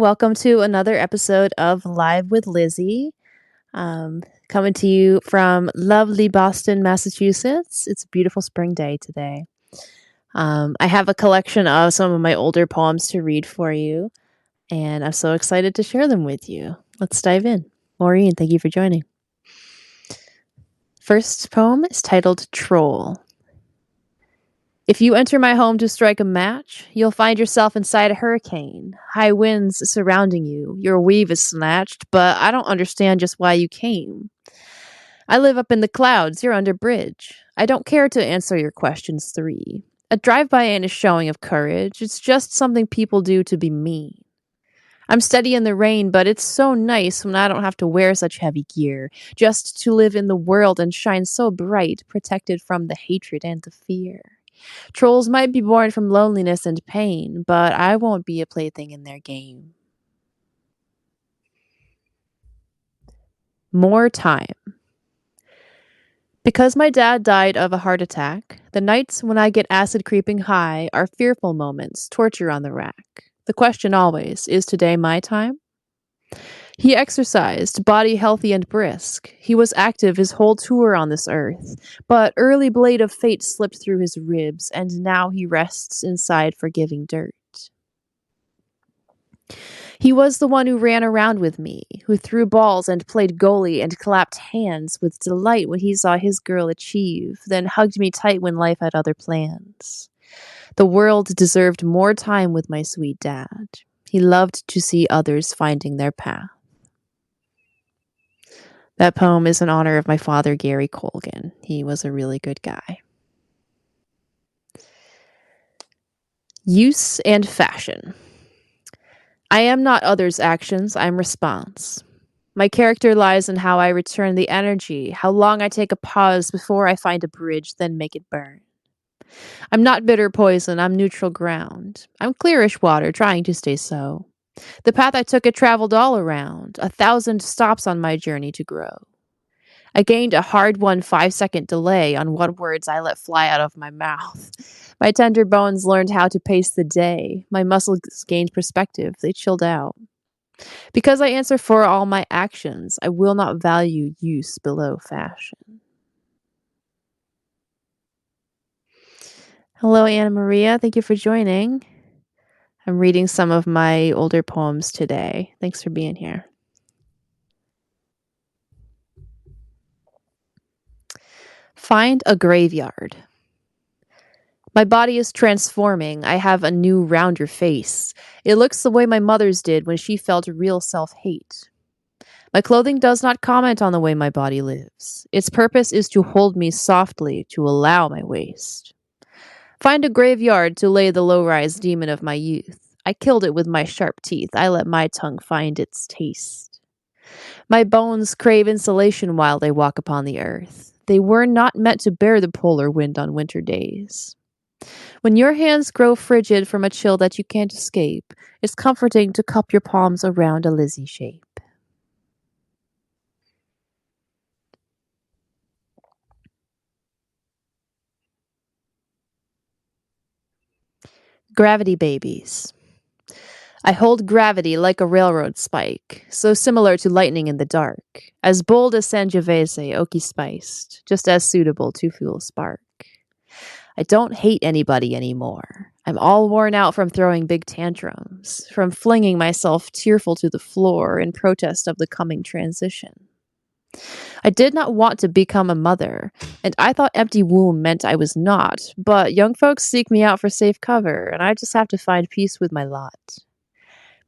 Welcome to another episode of Live with Lizzy. Coming to you from lovely Boston, Massachusetts. It's a beautiful spring day today. I have a collection of some of my older poems to read for you, and I'm so excited to share them with you. Let's dive in. Maureen, thank you for joining. First poem is titled Troll. If you enter my home to strike a match, you'll find yourself inside a hurricane. High winds surrounding you. Your weave is snatched, but I don't understand just why you came. I live up in the clouds. You're under bridge. I don't care to answer your questions 3. A drive-by ain't a showing of courage. It's just something people do to be mean. I'm steady in the rain, but it's so nice when I don't have to wear such heavy gear, just to live in the world and shine so bright, protected from the hatred and the fear. Trolls might be born from loneliness and pain, but I won't be a plaything in their game. More time. Because my dad died of a heart attack, the nights when I get acid creeping high are fearful moments, torture on the rack. The question always, is today my time? He exercised, body healthy and brisk. He was active his whole tour on this earth, but early blade of fate slipped through his ribs, and now he rests inside forgiving dirt. He was the one who ran around with me, who threw balls and played goalie and clapped hands with delight when he saw his girl achieve, then hugged me tight when life had other plans. The world deserved more time with my sweet dad. He loved to see others finding their path. That poem is in honor of my father, Gary Colgan. He was a really good guy. Use and fashion. I am not others' actions, I'm response. My character lies in how I return the energy, how long I take a pause before I find a bridge, then make it burn. I'm not bitter poison, I'm neutral ground. I'm clearish water, trying to stay so. The path I took, it traveled all around, 1,000 stops on my journey to grow. I gained a hard-won 5-second delay on what words I let fly out of my mouth. My tender bones learned how to pace the day. My muscles gained perspective. They chilled out. Because I answer for all my actions, I will not value use below fashion. Hello, Anna Maria. Thank you for joining. I'm reading some of my older poems today. Thanks for being here. Find a graveyard. My body is transforming. I have a new, rounder face. It looks the way my mother's did when she felt real self-hate. My clothing does not comment on the way my body lives. Its purpose is to hold me softly, to allow my waste. Find a graveyard to lay the low-rise demon of my youth. I killed it with my sharp teeth. I let my tongue find its taste. My bones crave insulation while they walk upon the earth. They were not meant to bear the polar wind on winter days. When your hands grow frigid from a chill that you can't escape, it's comforting to cup your palms around a Lizzy shape. Gravity babies. I hold gravity like a railroad spike, so similar to lightning in the dark, as bold as Sangiovese, oaky spiced, just as suitable to fuel a spark. I don't hate anybody anymore. I'm all worn out from throwing big tantrums, from flinging myself tearful to the floor in protest of the coming transition. I did not want to become a mother, and I thought empty womb meant I was not, but young folks seek me out for safe cover, and I just have to find peace with my lot.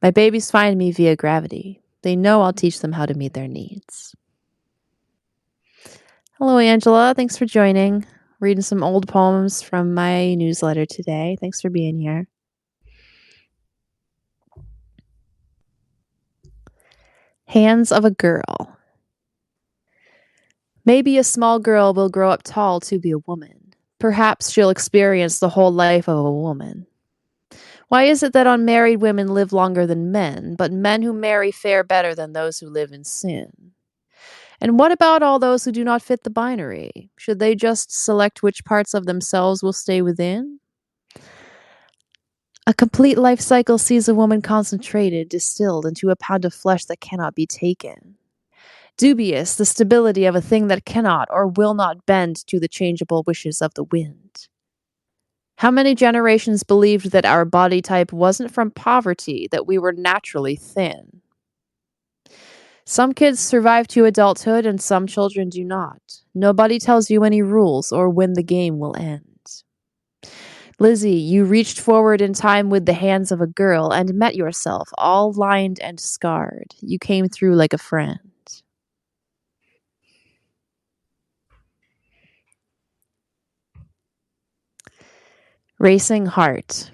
My babies find me via gravity. They know I'll teach them how to meet their needs. Hello, Angela. Thanks for joining. Reading some old poems from my newsletter today. Thanks for being here. Hands of a Girl. Maybe a small girl will grow up tall to be a woman. Perhaps she'll experience the whole life of a woman. Why is it that unmarried women live longer than men, but men who marry fare better than those who live in sin? And what about all those who do not fit the binary? Should they just select which parts of themselves will stay within? A complete life cycle sees a woman concentrated, distilled into a pound of flesh that cannot be taken. Dubious, the stability of a thing that cannot or will not bend to the changeable wishes of the wind. How many generations believed that our body type wasn't from poverty, that we were naturally thin? Some kids survive to adulthood and some children do not. Nobody tells you any rules or when the game will end. Lizzy, you reached forward in time with the hands of a girl and met yourself, all lined and scarred. You came through like a friend. Racing heart.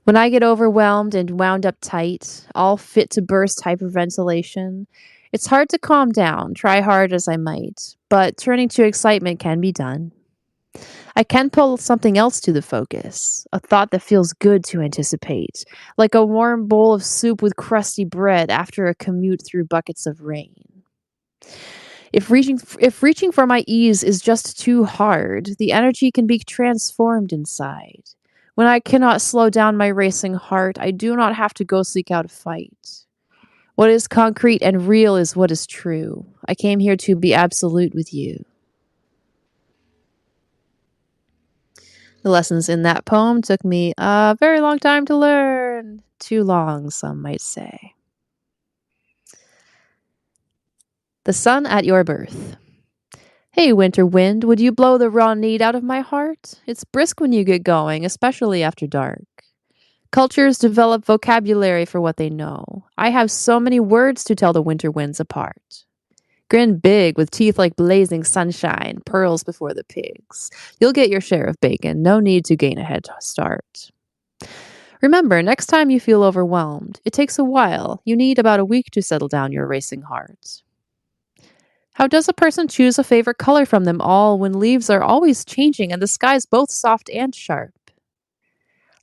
When I get overwhelmed and wound up tight, all fit to burst hyperventilation, it's hard to calm down, try hard as I might, but turning to excitement can be done. I can pull something else to the focus, a thought that feels good to anticipate, like a warm bowl of soup with crusty bread after a commute through buckets of rain. If reaching for my ease is just too hard, the energy can be transformed inside. When I cannot slow down my racing heart, I do not have to go seek out a fight. What is concrete and real is what is true. I came here to be absolute with you. The lessons in that poem took me a very long time to learn. Too long, some might say. The sun at your birth. Hey, winter wind, would you blow the raw need out of my heart? It's brisk when you get going, especially after dark. Cultures develop vocabulary for what they know. I have so many words to tell the winter winds apart. Grin big with teeth like blazing sunshine, pearls before the pigs. You'll get your share of bacon, no need to gain a head start. Remember, next time you feel overwhelmed, it takes a while. You need about a week to settle down your racing heart. How does a person choose a favorite color from them all when leaves are always changing and the sky's both soft and sharp?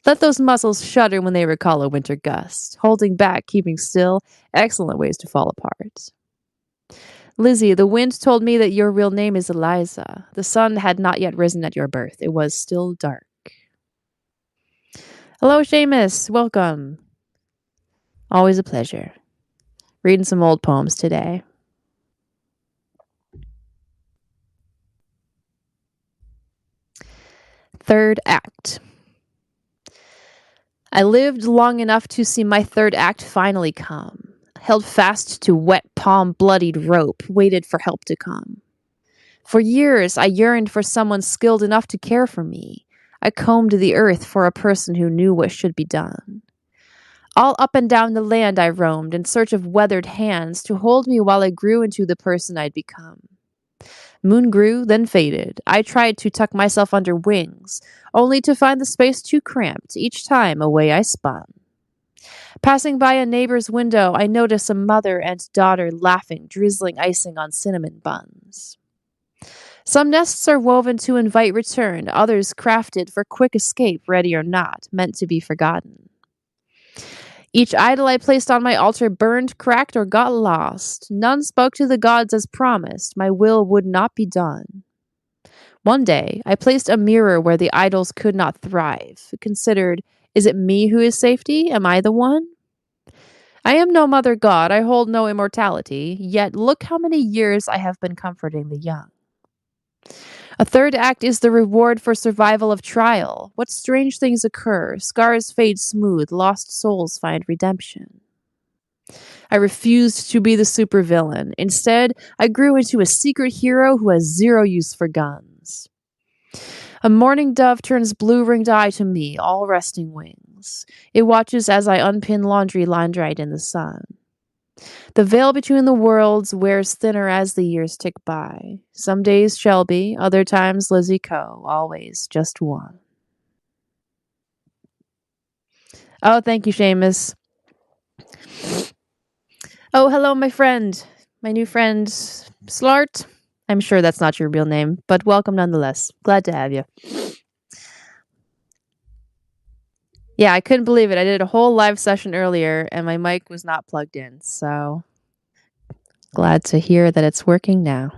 Let those muscles shudder when they recall a winter gust. Holding back, keeping still, excellent ways to fall apart. Lizzy, the wind told me that your real name is Eliza. The sun had not yet risen at your birth. It was still dark. Hello, Seamus. Welcome. Always a pleasure. Reading some old poems today. Third act. I lived long enough to see my third act finally come. Held fast to wet palm bloodied rope, waited for help to come. For years, I yearned for someone skilled enough to care for me. I combed the earth for a person who knew what should be done. All up and down the land I roamed in search of weathered hands to hold me while I grew into the person I'd become. Moon grew, then faded. I tried to tuck myself under wings, only to find the space too cramped each time away I spun. Passing by a neighbor's window, I noticed a mother and daughter laughing, drizzling icing on cinnamon buns. Some nests are woven to invite return, others crafted for quick escape, ready or not, meant to be forgotten. Each idol I placed on my altar burned, cracked, or got lost. None spoke to the gods as promised. My will would not be done. One day, I placed a mirror where the idols could not thrive. Considered, is it me who is safety? Am I the one? I am no mother god. I hold no immortality. Yet look how many years I have been comforting the young. A third act is the reward for survival of trial. What strange things occur. Scars fade smooth. Lost souls find redemption. I refused to be the supervillain. Instead, I grew into a secret hero who has zero use for guns. A mourning dove turns blue-ringed eye to me, all resting wings. It watches as I unpin laundry lined right in the sun. The veil between the worlds wears thinner as the years tick by. Some days Shelby, other times Lizzy Co. Always just one. Oh, thank you, Seamus. Oh, hello, my friend. My new friend, Slart. I'm sure that's not your real name, but welcome nonetheless. Glad to have you. Yeah, I couldn't believe it. I did a whole live session earlier and my mic was not plugged in, so glad to hear that it's working now.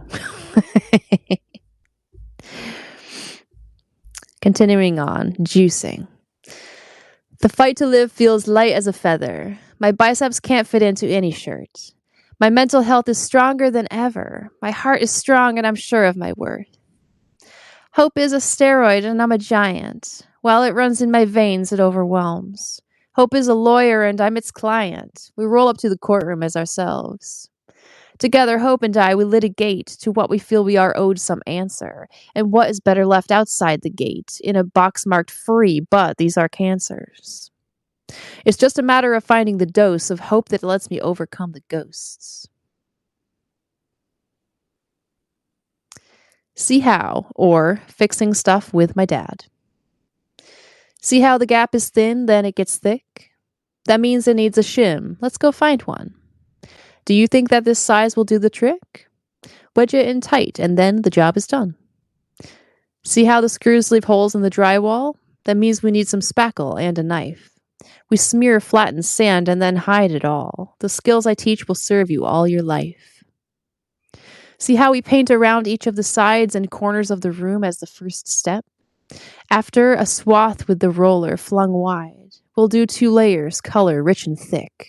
Continuing on, juicing. The fight to live feels light as a feather. My biceps can't fit into any shirt. My mental health is stronger than ever. My heart is strong and I'm sure of my worth. Hope is a steroid and I'm a giant. While it runs in my veins, it overwhelms. Hope is a lawyer and I'm its client. We roll up to the courtroom as ourselves. Together, Hope and I, we litigate to what we feel we are owed some answer, and what is better left outside the gate, in a box marked free, but these are cancers. It's just a matter of finding the dose of hope that lets me overcome the ghosts. See how, or fixing stuff with my dad. See how the gap is thin, then it gets thick? That means it needs a shim. Let's go find one. Do you think that this size will do the trick? Wedge it in tight, and then the job is done. See how the screws leave holes in the drywall? That means we need some spackle and a knife. We smear flattened sand and then hide it all. The skills I teach will serve you all your life. See how we paint around each of the sides and corners of the room as the first step? After, a swath with the roller flung wide. We'll do 2 layers, color rich and thick.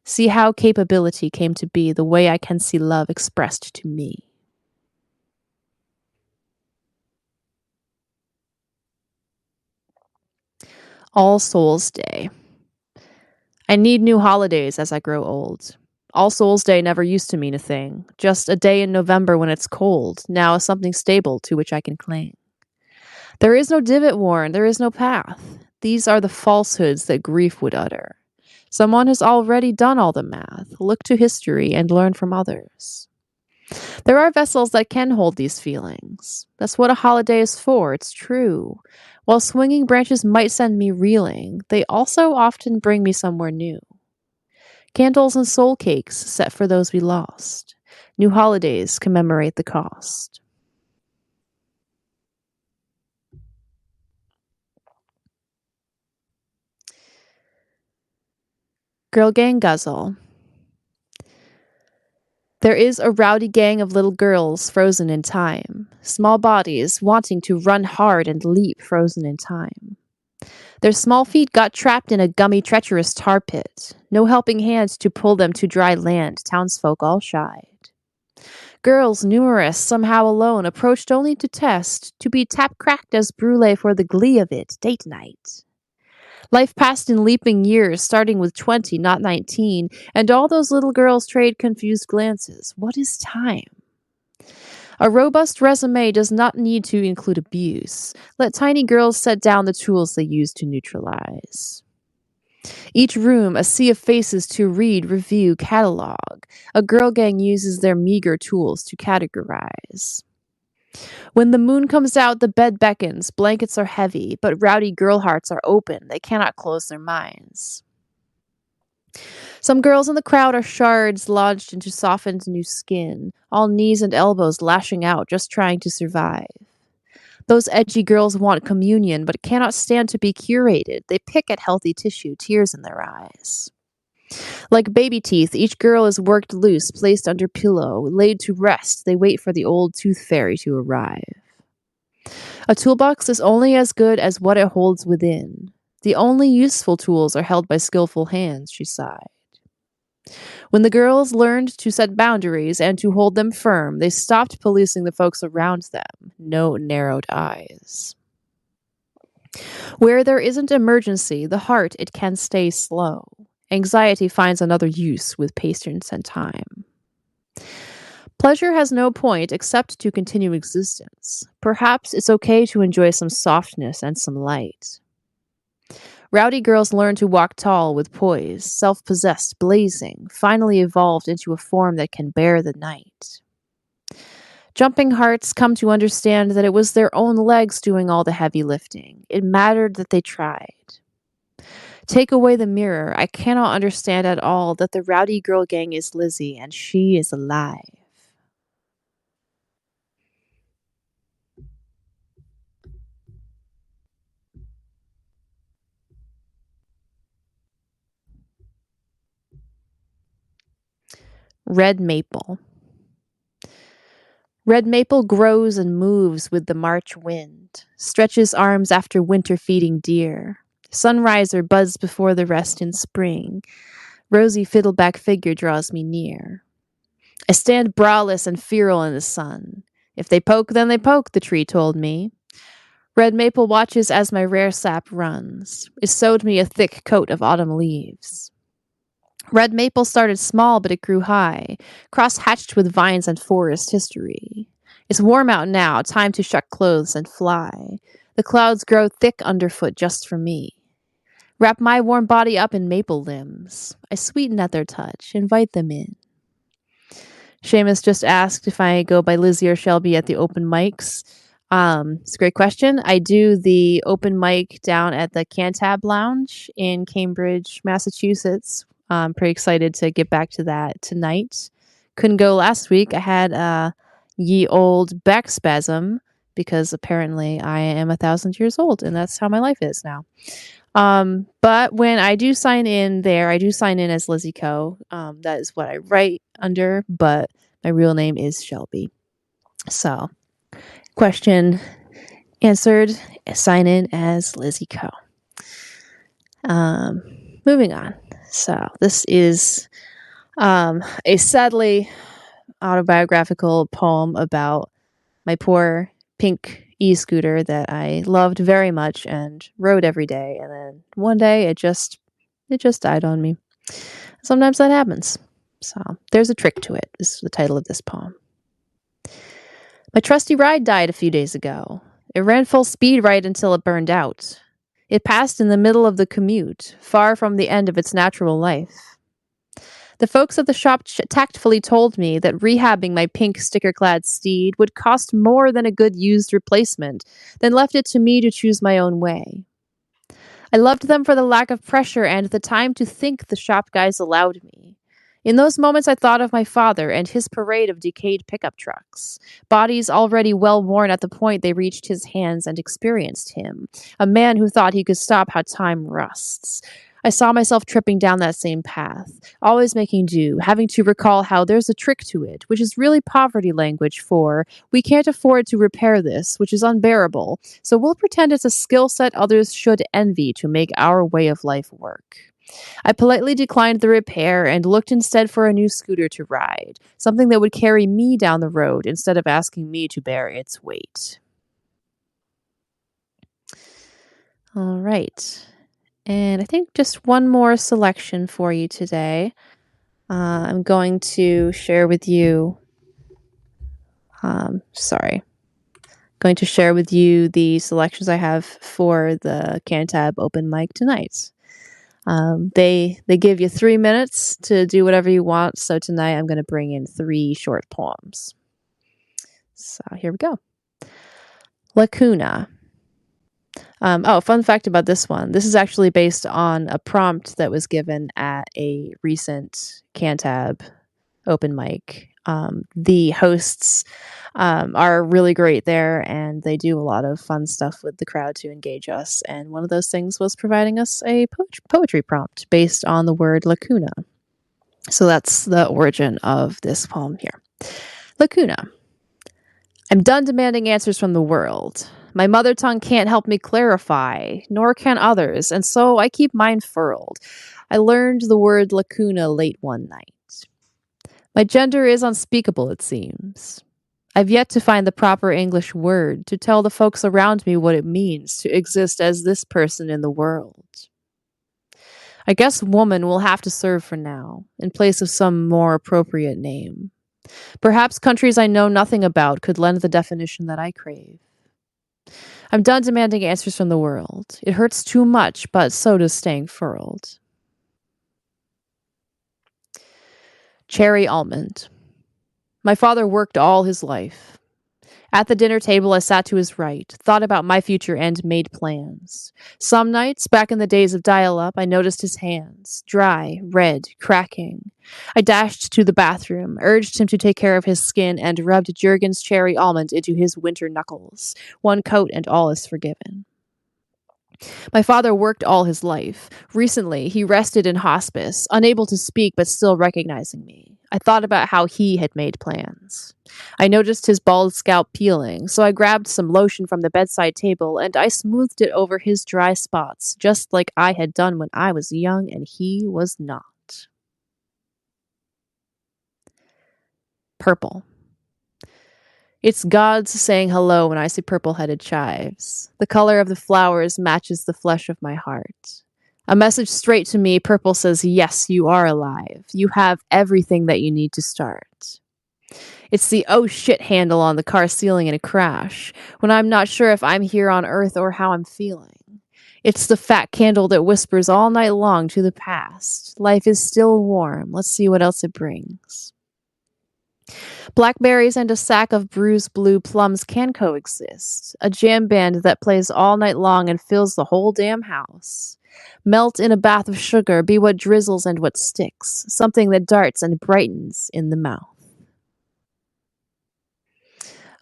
See how capability came to be the way I can see love expressed to me. All Souls Day. I need new holidays as I grow old. All Souls Day never used to mean a thing, just a day in November when it's cold, now something stable to which I can cling. There is no divot worn, there is no path. These are the falsehoods that grief would utter. Someone has already done all the math. Look to history and learn from others. There are vessels that can hold these feelings. That's what a holiday is for, it's true. While swinging branches might send me reeling, they also often bring me somewhere new. Candles and soul cakes set for those we lost. New holidays commemorate the cost. Girl Gang Ghazal. There is a rowdy gang of little girls frozen in time, small bodies wanting to run hard and leap frozen in time. Their small feet got trapped in a gummy, treacherous tar pit. No helping hands to pull them to dry land, townsfolk all shied. Girls, numerous, somehow alone, approached only to test, to be tap-cracked as brulee for the glee of it, date night. Life passed in leaping years, starting with 20, not 19, and all those little girls trade confused glances. What is time? A robust resume does not need to include abuse. Let tiny girls set down the tools they use to neutralize. Each room, a sea of faces to read, review, catalog. A girl gang uses their meager tools to categorize. When the moon comes out, the bed beckons, blankets are heavy, but rowdy girl hearts are open, they cannot close their minds. Some girls in the crowd are shards lodged into softened new skin, all knees and elbows lashing out, just trying to survive. Those edgy girls want communion, but cannot stand to be curated. They pick at healthy tissue, tears in their eyes. Like baby teeth, each girl is worked loose, placed under pillow, laid to rest. They wait for the old tooth fairy to arrive. A toolbox is only as good as what it holds within. The only useful tools are held by skillful hands, she sighed. When the girls learned to set boundaries and to hold them firm, they stopped policing the folks around them. No narrowed eyes. Where there isn't emergency, the heart, it can stay slow. Anxiety finds another use with patience and time. Pleasure has no point except to continue existence. Perhaps it's okay to enjoy some softness and some light. Rowdy girls learn to walk tall with poise, self-possessed, blazing, finally evolved into a form that can bear the night. Jumping hearts come to understand that it was their own legs doing all the heavy lifting. It mattered that they tried. Take away the mirror, I cannot understand at all that the rowdy girl gang is Lizzy and she is alive. Red maple. Red maple grows and moves with the March wind, stretches arms after winter feeding deer, Sunriser buzzed before the rest in spring. Rosy fiddleback figure draws me near. I stand browless and feral in the sun. If they poke, then they poke, the tree told me. Red maple watches as my rare sap runs. It sewed me a thick coat of autumn leaves. Red maple started small, but it grew high, cross-hatched with vines and forest history. It's warm out now, time to shuck clothes and fly. The clouds grow thick underfoot just for me. Wrap my warm body up in maple limbs. I sweeten at their touch, invite them in. Seamus just asked if I go by Lizzy or Shelby at the open mics. It's a great question. I do the open mic down at the Cantab Lounge in Cambridge, Massachusetts. I'm pretty excited to get back to that tonight. Couldn't go last week. I had a ye old back spasm because apparently I am 1,000 years old, and that's how my life is now. But when I do sign in there, I do sign in as Lizzy Co. That is what I write under, but my real name is Shelby. So, question answered. Sign in as Lizzy Co. Moving on. So this is a sadly autobiographical poem about my poor pink e-scooter that I loved very much and rode every day, and then one day it just died on me. Sometimes that happens. So there's a trick to it. This is the title of this poem. My trusty ride died a few days ago. It ran full speed right until it burned out. It passed in the middle of the commute, far from the end of its natural life. The folks at the shop tactfully told me that rehabbing my pink sticker-clad steed would cost more than a good used replacement, then left it to me to choose my own way. I loved them for the lack of pressure and the time to think the shop guys allowed me. In those moments, I thought of my father and his parade of decayed pickup trucks, bodies already well worn at the point they reached his hands and experienced him, a man who thought he could stop how time rusts. I saw myself tripping down that same path, always making do, having to recall how there's a trick to it, which is really poverty language for, we can't afford to repair this, which is unbearable, so we'll pretend it's a skill set others should envy to make our way of life work. I politely declined the repair and looked instead for a new scooter to ride, something that would carry me down the road instead of asking me to bear its weight. All right. And I think just one more selection for you today. I'm going to share with you, going to share with you the selections I have for the Cantab open mic tonight. They give you 3 minutes to do whatever you want. So tonight I'm going to bring in 3 short poems. So here we go. Lacuna. Fun fact about this one. This is actually based on a prompt that was given at a recent Cantab open mic. The hosts are really great there, and they do a lot of fun stuff with the crowd to engage us. And one of those things was providing us a poetry prompt based on the word lacuna. So that's the origin of this poem here. Lacuna. I'm done demanding answers from the world. My mother tongue can't help me clarify, nor can others, and so I keep mine furled. I learned the word lacuna late one night. My gender is unspeakable, it seems. I've yet to find the proper English word to tell the folks around me what it means to exist as this person in the world. I guess woman will have to serve for now, in place of some more appropriate name. Perhaps countries I know nothing about could lend the definition that I crave. I'm done demanding answers from the world. It hurts too much, but so does staying furled. Cherry Almond. My father worked all his life. At the dinner table, I sat to his right, thought about my future and made plans. Some nights, back in the days of dial-up, I noticed his hands, dry, red, cracking. I dashed to the bathroom, urged him to take care of his skin, and rubbed Juergen's cherry almond into his winter knuckles. One coat and all is forgiven. My father worked all his life. Recently, he rested in hospice, unable to speak but still recognizing me. I thought about how he had made plans. I noticed his bald scalp peeling, so I grabbed some lotion from the bedside table and I smoothed it over his dry spots, just like I had done when I was young and he was not. Purple. It's gods saying hello when I see purple-headed chives. The color of the flowers matches the flesh of my heart. A message straight to me, purple says, yes, you are alive. You have everything that you need to start. It's the oh shit handle on the car ceiling in a crash, when I'm not sure if I'm here on Earth or how I'm feeling. It's the fat candle that whispers all night long to the past. Life is still warm. Let's see what else it brings. Blackberries and a sack of bruised blue plums can coexist. A jam band that plays all night long and fills the whole damn house. Melt in a bath of sugar, be what drizzles and what sticks. Something that darts and brightens in the mouth.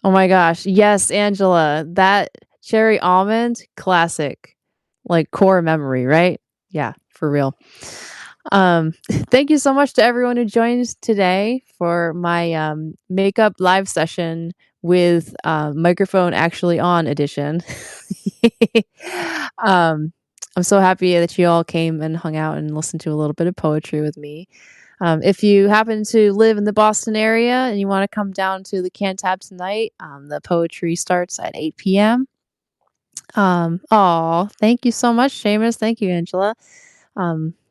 Oh my gosh. Yes, Angela. That cherry almond, classic. Like core memory, right? Yeah, for real. Thank you so much to everyone who joined today for my makeup live session with microphone actually on edition. um, I'm so happy that you all came and hung out and listened to a little bit of poetry with me. If you happen to live in the Boston area and you want to come down to the Cantab tonight, the poetry starts at 8 p.m. Thank you so much, Seamus. Thank you, Angela.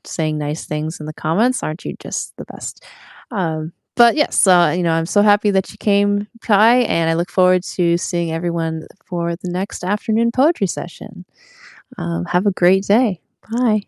Saying nice things in the comments. Aren't you just the best? But yes, I'm so happy that you came by, and I look forward to seeing everyone for the next afternoon poetry session. Have a great day. Bye.